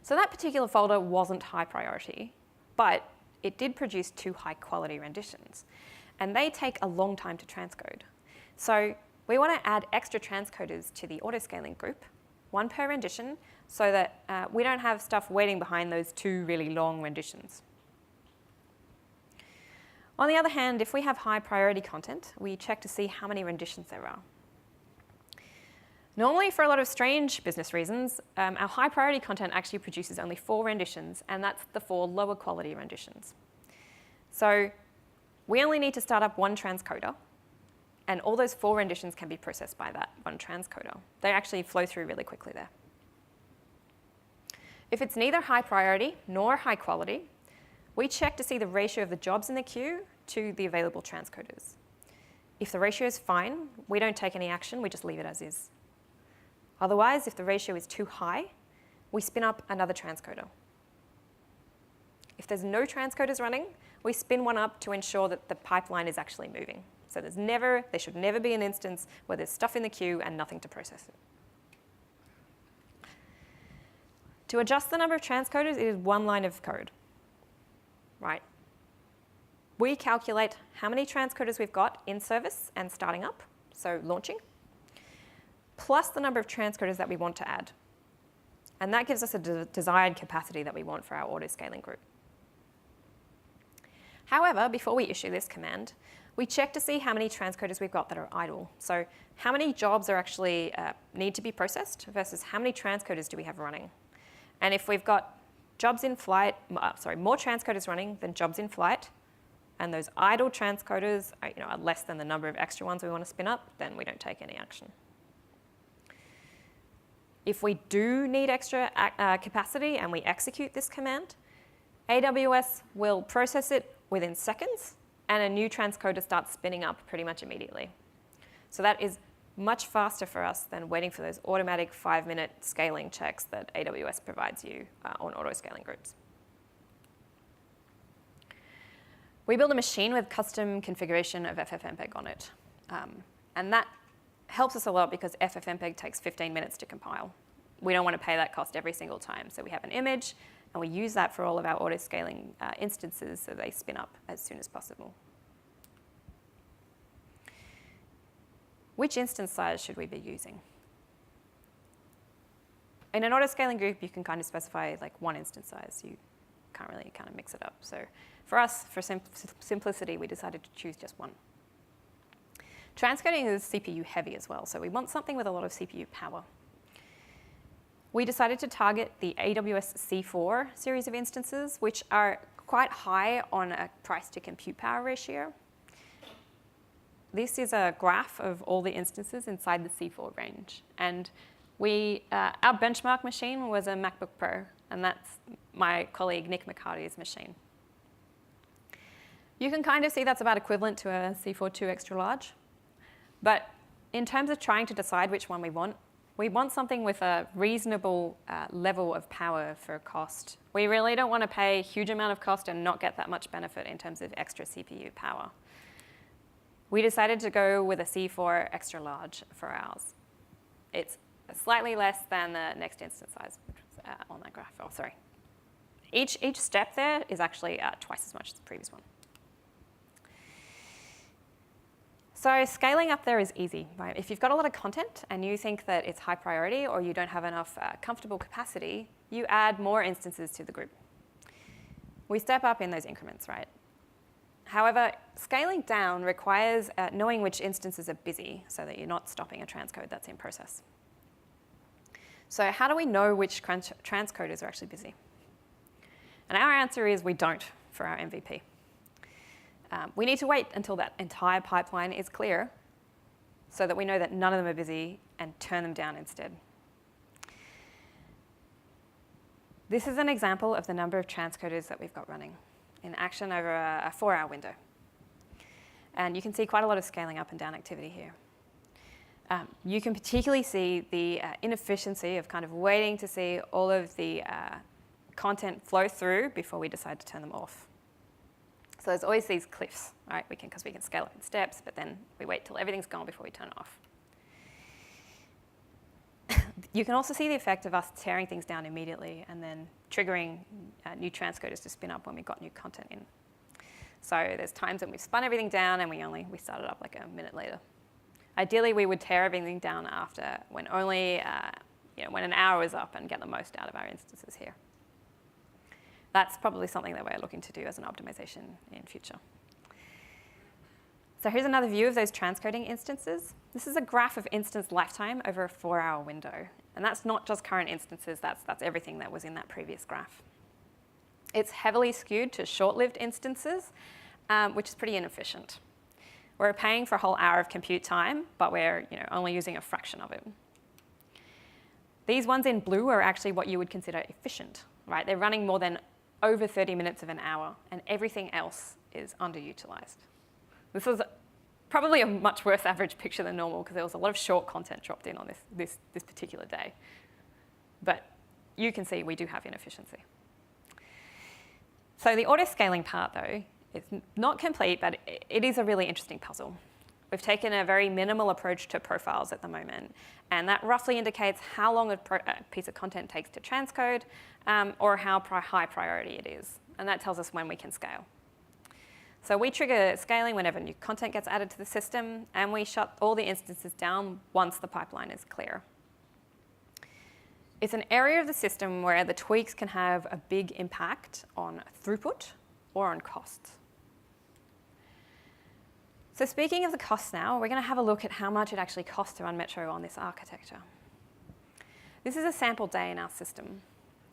So that particular folder wasn't high priority, but it did produce 2 high quality renditions, and they take a long time to transcode. So we want to add extra transcoders to the autoscaling group, 1 per rendition, so that we don't have stuff waiting behind those 2 really long renditions. On the other hand, if we have high priority content, we check to see how many renditions there are. Normally, for a lot of strange business reasons, our high priority content actually produces only 4 renditions, and that's the 4 lower quality renditions. So we only need to start up 1 transcoder, and all those 4 renditions can be processed by that 1 transcoder. They actually flow through really quickly there. If it's neither high priority nor high quality, we check to see the ratio of the jobs in the queue to the available transcoders. If the ratio is fine, we don't take any action, we just leave it as is. Otherwise, if the ratio is too high, we spin up another transcoder. If there's no transcoders running, we spin one up to ensure that the pipeline is actually moving. So there should never be an instance where there's stuff in the queue and nothing to process it. To adjust the number of transcoders, it is one line of code, right? We calculate how many transcoders we've got in service and starting up, so launching, plus the number of transcoders that we want to add. And that gives us a desired capacity that we want for our autoscaling group. However, before we issue this command, we check to see how many transcoders we've got that are idle. So how many jobs are actually need to be processed versus how many transcoders do we have running? And if we've got jobs in flight, more transcoders running than jobs in flight, and those idle transcoders are less than the number of extra ones we want to spin up, then we don't take any action. If we do need extra capacity and we execute this command, AWS will process it within seconds, and a new transcoder starts spinning up pretty much immediately. So that is much faster for us than waiting for those automatic 5-minute scaling checks that AWS provides you on autoscaling groups. We build a machine with custom configuration of FFmpeg on it. And that helps us a lot because FFmpeg takes 15 minutes to compile. We don't want to pay that cost every single time. So we have an image, and we use that for all of our autoscaling instances so they spin up as soon as possible. Which instance size should we be using? In an autoscaling group, you can kind of specify like one instance size. You can't really kind of mix it up. So for us, for simplicity, we decided to choose just one. Transcoding is CPU heavy as well, so we want something with a lot of CPU power. We decided to target the AWS C4 series of instances, which are quite high on a price to compute power ratio. This is a graph of all the instances inside the C4 range. And our benchmark machine was a MacBook Pro, and that's my colleague Nick McCarty's machine. You can kind of see that's about equivalent to a C4 2 extra large. But in terms of trying to decide which one we want something with a reasonable level of power for cost. We really don't want to pay a huge amount of cost and not get that much benefit in terms of extra CPU power. We decided to go with a C4 extra large for ours. It's slightly less than the next instance size, which was on that graph. Oh, sorry. Each step there is actually twice as much as the previous one. So scaling up there is easy, right? If you've got a lot of content and you think that it's high priority or you don't have enough comfortable capacity, you add more instances to the group. We step up in those increments, right? However, scaling down requires knowing which instances are busy so that you're not stopping a transcode that's in process. So how do we know which transcoders are actually busy? And our answer is we don't for our MVP. We need to wait until that entire pipeline is clear so that we know that none of them are busy and turn them down instead. This is an example of the number of transcoders that we've got running in action over a 4-hour window. And you can see quite a lot of scaling up and down activity here. You can particularly see the inefficiency of kind of waiting to see all of the content flow through before we decide to turn them off. So there's always these cliffs, right? Because we can scale up in steps, but then we wait till everything's gone before we turn it off. You can also see the effect of us tearing things down immediately and then triggering new transcoders to spin up when we've got new content in. So there's times when we've spun everything down and we started up like a minute later. Ideally, we would tear everything down after when when an hour is up and get the most out of our instances here. That's probably something that we're looking to do as an optimization in future. So here's another view of those transcoding instances. This is a graph of instance lifetime over a 4-hour window. And that's not just current instances, that's everything that was in that previous graph. It's heavily skewed to short-lived instances, which is pretty inefficient. We're paying for a whole hour of compute time, but we're only using a fraction of it. These ones in blue are actually what you would consider efficient, right? They're running more than over 30 minutes of an hour, and everything else is underutilized. This was probably a much worse average picture than normal because there was a lot of short content dropped in on this particular day. But you can see we do have inefficiency. So the auto-scaling part, though, is not complete, but it is a really interesting puzzle. We've taken a very minimal approach to profiles at the moment, and that roughly indicates how long a piece of content takes to transcode or how high priority it is. And that tells us when we can scale. So we trigger scaling whenever new content gets added to the system, and we shut all the instances down once the pipeline is clear. It's an area of the system where the tweaks can have a big impact on throughput or on costs. So speaking of the costs now, we're going to have a look at how much it actually costs to run Metro on this architecture. This is a sample day in our system.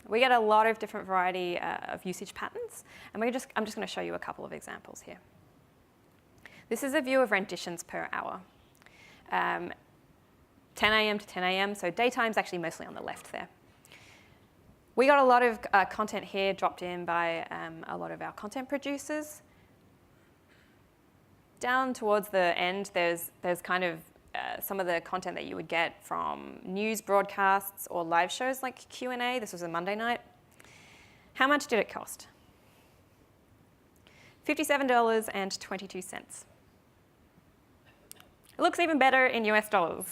We get a lot of different variety of usage patterns, and I'm just going to show you a couple of examples here. This is a view of renditions per hour. 10 a.m. to 10 a.m., so daytime's actually mostly on the left there. We got a lot of content here dropped in by a lot of our content producers. Down towards the end, there's kind of some of the content that you would get from news broadcasts or live shows like Q&A. This was a Monday night. How much did it cost? $57.22. It looks even better in US dollars.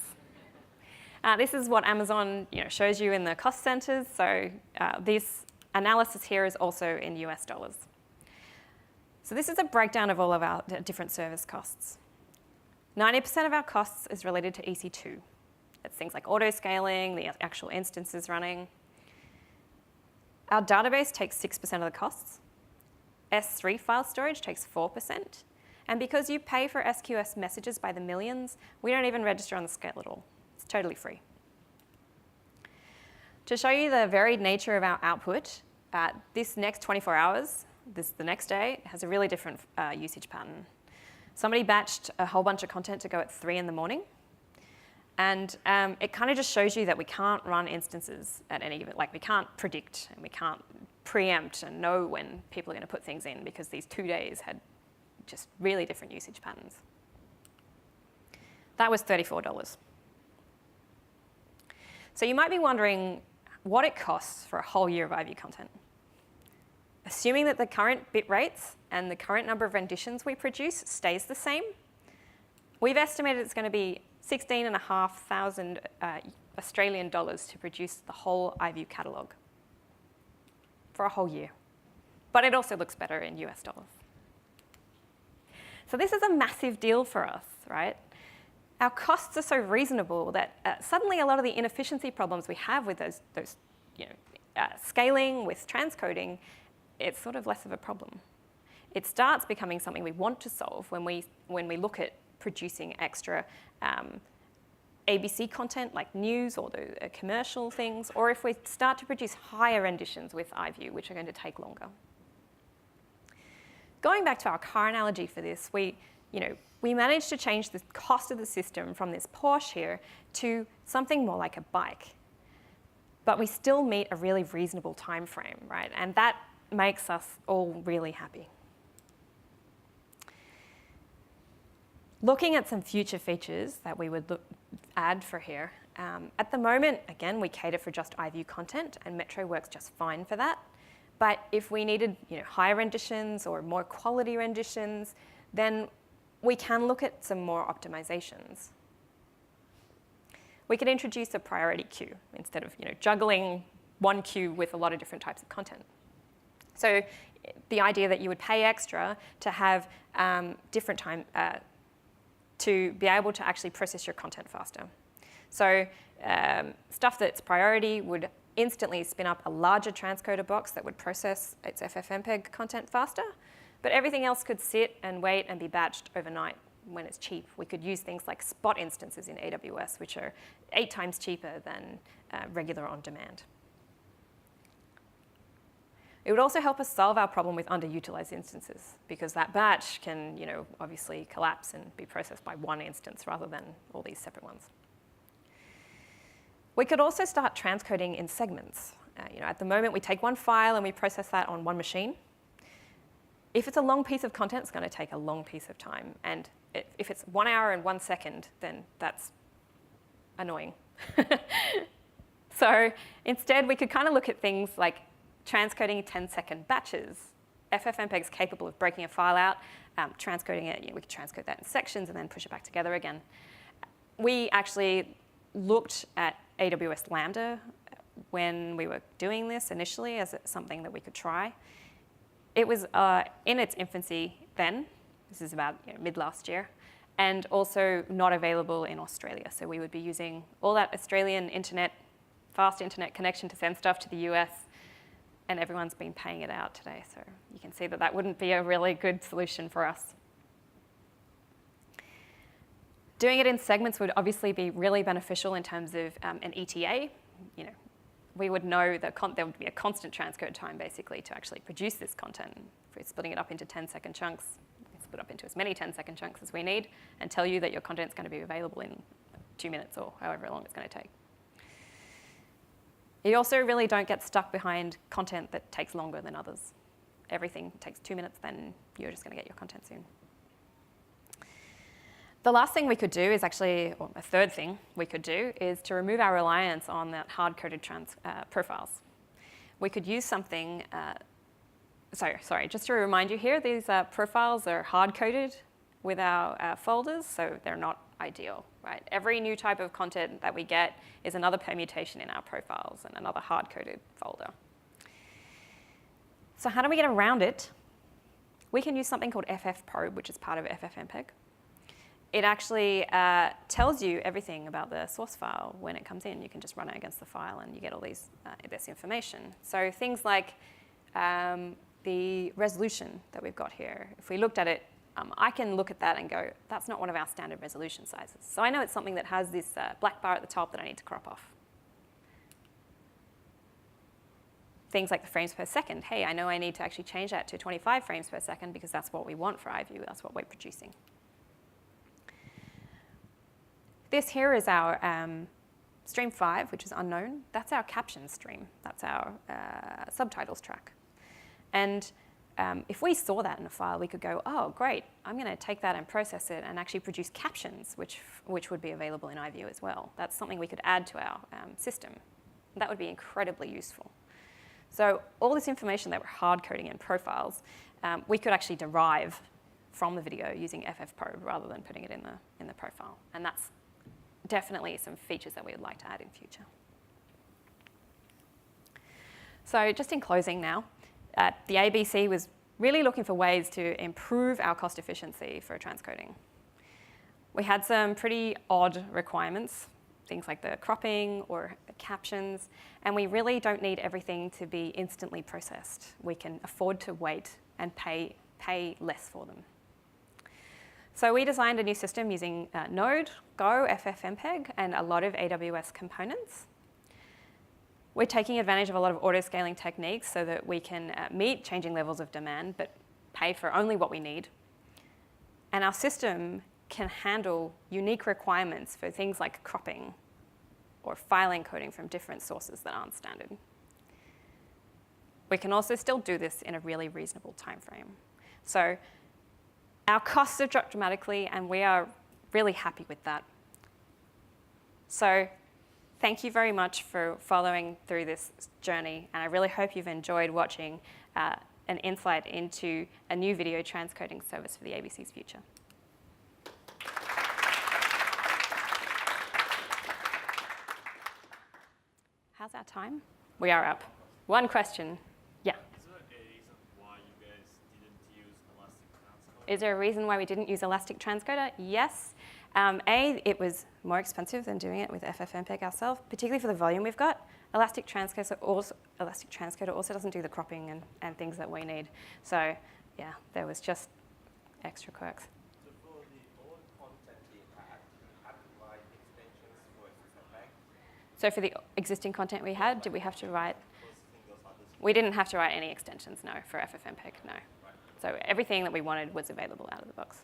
This is what Amazon shows you in the cost centers. So this analysis here is also in US dollars. So this is a breakdown of all of our different service costs. 90% of our costs is related to EC2. That's things like auto-scaling, the actual instances running. Our database takes 6% of the costs. S3 file storage takes 4%. And because you pay for SQS messages by the millions, we don't even register on the scale at all. It's totally free. To show you the varied nature of our output, this next 24 hours, the next day, has a really different usage pattern. Somebody batched a whole bunch of content to go at 3 in the morning. And it kind of just shows you that we can't run instances at any of it. Like we can't predict and we can't preempt and know when people are going to put things in because these 2 days had just really different usage patterns. That was $34. So you might be wondering what it costs for a whole year of iview content. Assuming that the current bit rates and the current number of renditions we produce stays the same, we've estimated it's going to be $16,500 Australian dollars to produce the whole iview catalogue for a whole year. But it also looks better in US dollars. So this is a massive deal for us, right? Our costs are so reasonable that suddenly a lot of the inefficiency problems we have with those scaling with transcoding, it's sort of less of a problem. It starts becoming something we want to solve when we look at producing extra ABC content like news or the commercial things, or if we start to produce higher renditions with iview, which are going to take longer. Going back to our car analogy for this, we managed to change the cost of the system from this Porsche here to something more like a bike. But we still meet a really reasonable time frame, right? And that makes us all really happy. Looking at some future features that we would add for here, at the moment, again, we cater for just iview content, and Metro works just fine for that. But if we needed higher renditions or more quality renditions, then we can look at some more optimizations. We could introduce a priority queue instead of to one queue with a lot of different types of content. So the idea that you would pay extra to have different time to be able to actually process your content faster. So stuff that's priority would instantly spin up a larger transcoder box that would process its FFmpeg content faster, but everything else could sit and wait and be batched overnight when it's cheap. We could use things like spot instances in AWS, which are 8 times cheaper than regular on demand. It would also help us solve our problem with underutilized instances, because that batch can, obviously collapse and be processed by one instance rather than all these separate ones. We could also start transcoding in segments. At the moment, we take one file and we process that on one machine. If it's a long piece of content, it's going to take a long piece of time. And if it's 1 hour and 1 second, then that's annoying. So instead, we could kind of look at things like transcoding 10-second batches. FFmpeg is capable of breaking a file out, transcoding it. We could transcode that in sections and then push it back together again. We actually looked at AWS Lambda when we were doing this initially as something that we could try. It was in its infancy then. This is about mid last year, and also not available in Australia. So we would be using all that Australian internet, fast internet connection to send stuff to the US, and everyone's been paying it out today. So you can see that that wouldn't be a really good solution for us. Doing it in segments would obviously be really beneficial in terms of an ETA. We would know that there would be a constant transcode time, basically, to actually produce this content. If we're splitting it up into 10-second chunks, we can split up into as many 10-second chunks as we need and tell you that your content's going to be available in 2 minutes or however long it's going to take. You also really don't get stuck behind content that takes longer than others. Everything takes 2 minutes, then you're just going to get your content soon. The last thing we could do is actually, or a third thing we could do, is to remove our reliance on that hard-coded profiles. We could use something, sorry, just to remind you here, these profiles are hard-coded with our folders, so they're not ideal, right? Every new type of content that we get is another permutation in our profiles and another hard-coded folder. So how do we get around it? We can use something called FFmpeg, which is part of FFmpeg. It actually tells you everything about the source file when it comes in. You can just run it against the file and you get all this information. So things like the resolution that we've got here. If we looked at it, I can look at that and go, that's not one of our standard resolution sizes. So I know it's something that has this black bar at the top that I need to crop off. Things like the frames per second. Hey, I know I need to actually change that to 25 frames per second because that's what we want for iview. That's what we're producing. This here is our stream 5, which is unknown. That's our caption stream. That's our subtitles track. And if we saw that in a file, we could go, oh, great, I'm going to take that and process it and actually produce captions, which would be available in iview as well. That's something we could add to our system. That would be incredibly useful. So all this information that we're hard coding in profiles, we could actually derive from the video using FFmpeg rather than putting it in the profile. And that's definitely some features that we would like to add in future. So just in closing now, the ABC was really looking for ways to improve our cost efficiency for transcoding. We had some pretty odd requirements, things like the cropping or the captions, and we really don't need everything to be instantly processed. We can afford to wait and pay less for them. So we designed a new system using Node, Go, FFmpeg, and a lot of AWS components. We're taking advantage of a lot of auto-scaling techniques so that we can meet changing levels of demand, but pay for only what we need. And our system can handle unique requirements for things like cropping or file encoding from different sources that aren't standard. We can also still do this in a really reasonable time frame. So our costs have dropped dramatically, and we are really happy with that. So thank you very much for following through this journey, and I really hope you've enjoyed watching an insight into a new video transcoding service for the ABC's future. How's our time? We are up. One question. Yeah. Is there a reason why we didn't use Elastic Transcoder? Yes. It was more expensive than doing it with FFmpeg ourselves, particularly for the volume we've got. Elastic Transcoder also doesn't do the cropping and things that we need. So yeah, there was just extra quirks. So for the old content we had, you had to write extensions for FFmpeg? So for the existing content we had, did we have to write? We didn't have to write any extensions, no, for FFmpeg, no. So everything that we wanted was available out of the box.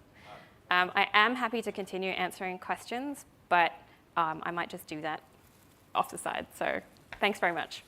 I am happy to continue answering questions, but I might just do that off the side. So thanks very much.